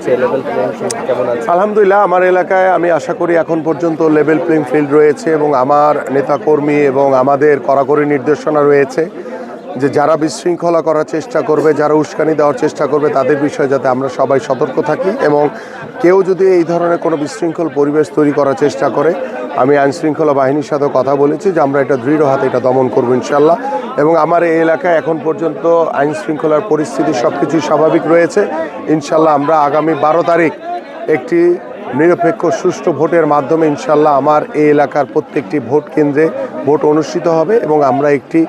হচ্ছে, level playing field কেমন আছে? আলহামদুলিল্লাহ, আমার এলাকায় আমি আশা করি এখন পর্যন্ত লেভেল প্লেইং ফিল্ড রয়েছে এবং আমার নেতাকর্মী এবং আমাদের কড়াকড়ি নির্দেশনা রয়েছে যে যারা বিশৃঙ্খলা করার চেষ্টা করবে, যারা উস্কানি দেওয়ার চেষ্টা করবে, তাদের বিষয়ে যাতে আমরা সবাই সতর্ক থাকি এবং কেউ যদি এই ধরনের কোনো বিশৃঙ্খল পরিবেশ তৈরি করার চেষ্টা করে, আমি আইনশৃঙ্খলা বাহিনীর সাথে কথা বলেছি যে আমরা এটা দৃঢ় হাতে এটা দমন করবো ইনশাল্লাহ। এবং আমার এই এলাকায় এখন পর্যন্ত আইনশৃঙ্খলার পরিস্থিতি সব কিছুই স্বাভাবিক রয়েছে ইনশাল্লাহ। আমরা আগামী 12 তারিখ একটি নিরপেক্ষ সুষ্ঠু ভোটের মাধ্যমে ইনশাল্লাহ আমার এই এলাকার প্রত্যেকটি ভোট কেন্দ্রে ভোট অনুষ্ঠিত হবে এবং আমরা একটি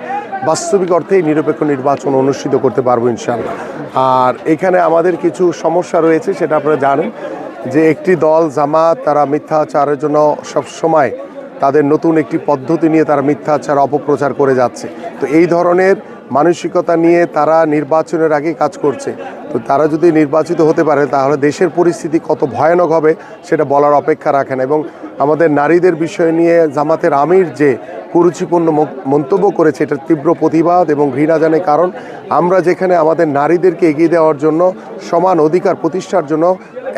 বাস্তবিক অর্থেই নিরপেক্ষ নির্বাচন অনুষ্ঠিত করতে পারবো ইনশাল্লাহ। আর এখানে আমাদের কিছু সমস্যা রয়েছে, সেটা আপনারা জানেন যে একটি দল জামাত তারা মিথ্যাচারের জন্য সবসময় তাদের নতুন একটি পদ্ধতি নিয়ে তারা মিথ্যাচার অপপ্রচার করে যাচ্ছে। তো এই ধরনের মানসিকতা নিয়ে তারা নির্বাচনের আগে কাজ করছে। তো তারা যদি নির্বাচিত হতে পারে তাহলে দেশের পরিস্থিতি কত ভয়ানক হবে সেটা বলার অপেক্ষা রাখে না। এবং আমাদের নারীদের বিষয় নিয়ে জামাতের আমির যে কুরুচিপূর্ণ মন্তব্য করেছে, এটার তীব্র প্রতিবাদ এবং ঘৃণা জানে। কারণ আমরা যেখানে আমাদের নারীদেরকে এগিয়ে দেওয়ার জন্য, সমান অধিকার প্রতিষ্ঠার জন্য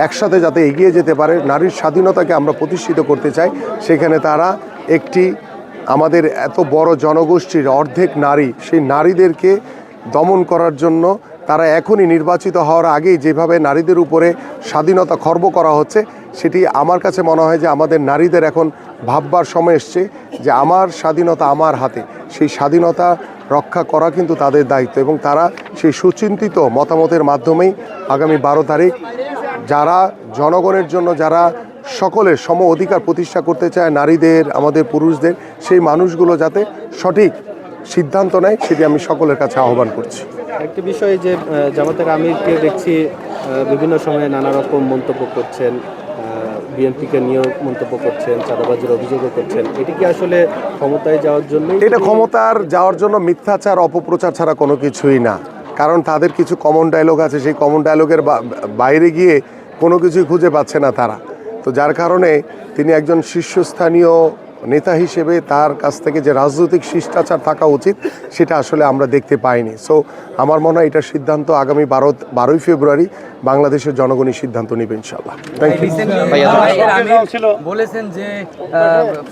একসাথে যাতে এগিয়ে যেতে পারে, নারীর স্বাধীনতাকে আমরা প্রতিষ্ঠিত করতে চাই, সেখানে তারা একটি আমাদের এত বড় জনগোষ্ঠীর অর্ধেক নারী, সেই নারীদেরকে দমন করার জন্য তারা এখনই নির্বাচিত হওয়ার আগেই যেভাবে নারীদের উপরে স্বাধীনতা খর্ব করা হচ্ছে, সেটি আমার কাছে মনে হয় যে আমাদের নারীদের এখন ভাববার সময় এসছে যে আমার স্বাধীনতা আমার হাতে, সেই স্বাধীনতা রক্ষা করা কিন্তু তাদের দায়িত্ব। এবং তারা সেই সুচিন্তিত মতামতের মাধ্যমেই আগামী 12 তারিখ যারা জনগণের জন্য, যারা সকলের সম অধিকার প্রতিষ্ঠা করতে চায়, নারীদের, আমাদের পুরুষদের, সেই মানুষগুলো যাতে সঠিক সিদ্ধান্ত নেয়, সেটি আমি সকলের কাছে আহ্বান করছি। একটি বিষয় যে জামাতের আমিরকে দেখছি বিভিন্ন সময়ে নানা রকম মন্তব্য করছেন, বিএনপিকে নিয়েও মন্তব্য করছেন, চাঁদাবাজির অভিযোগও করছেন। এটি কি আসলে ক্ষমতায় যাওয়ার জন্য? এটা ক্ষমতার যাওয়ার জন্য মিথ্যাচার অপপ্রচার ছাড়া কোনো কিছুই না। কারণ তাদের কিছু কমন ডায়লগ আছে, সেই কমন ডায়লগের বাইরে গিয়ে কোনো কিছুই খুঁজে পাচ্ছে না তারা। তো যার কারণে তিনি একজন শীর্ষস্থানীয় নেতা হিসেবে তার কাছ থেকে যে রাজনৈতিক শিষ্টাচার থাকা উচিত সেটা আসলে আমরা দেখতে পাইনি। সো আমার মনে হয় এটার সিদ্ধান্ত আগামী 12ই ফেব্রুয়ারি বাংলাদেশের জনগণই সিদ্ধান্ত নেবে ইনশাআল্লাহ। বলেছেন যে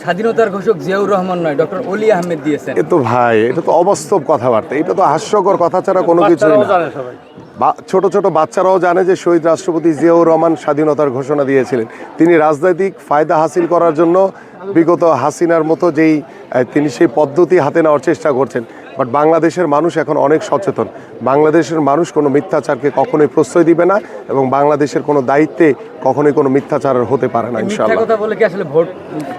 স্বাধীনতার ঘোষক জিয়াউর রহমান নয়, ডক্টর ওলি আহমেদ দিয়েছেন। এ তো ভাই, এটা তো অবাস্তব কথাবার্তা, এটা তো হাস্যকর কথা ছাড়া কোনো কিছুই না। ছোট ছোট বাচ্চারাও জানে যে শহীদ রাষ্ট্রপতি জিয়াউর রহমান স্বাধীনতার ঘোষণা দিয়েছিলেন। তিনি রাজনৈতিক ফায়দা হাসিল করার জন্য বিগত হাসিনার মতো তিনি সেই পদ্ধতি হাতে নেওয়ার চেষ্টা করছেন। বাট বাংলাদেশের মানুষ এখন অনেক সচেতন। বাংলাদেশের মানুষ কোনো মিথ্যাচারকে কখনোই প্রশ্রয় দিবে না এবং বাংলাদেশের কোনো দায়িত্বে কখনোই কোনো মিথ্যাচার হতে পারে না ইনশাআল্লাহ। কথা বলে কি আসলে ভোট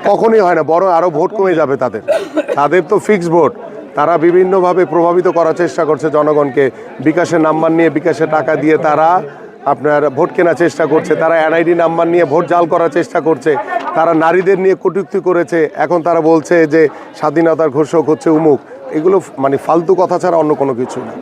কখনোই হয় না, বরং আরও ভোট কমে যাবে তাদের তো ফিক্সড ভোট। তারা বিভিন্নভাবে প্রভাবিত করার চেষ্টা করছে জনগণকে। বিকাশের নাম্বার নিয়ে, বিকাশের টাকা দিয়ে তারা আপনার ভোট কেনার চেষ্টা করছে। তারা এনআইডি নাম্বার নিয়ে ভোট জাল করার চেষ্টা করছে। তারা নারীদের নিয়ে কটূক্তি করেছে। এখন তারা বলছে যে স্বাধীনতার ঘোষক হচ্ছে উমুক। এগুলো মানে ফালতু কথা ছাড়া অন্য কোনো কিছু না।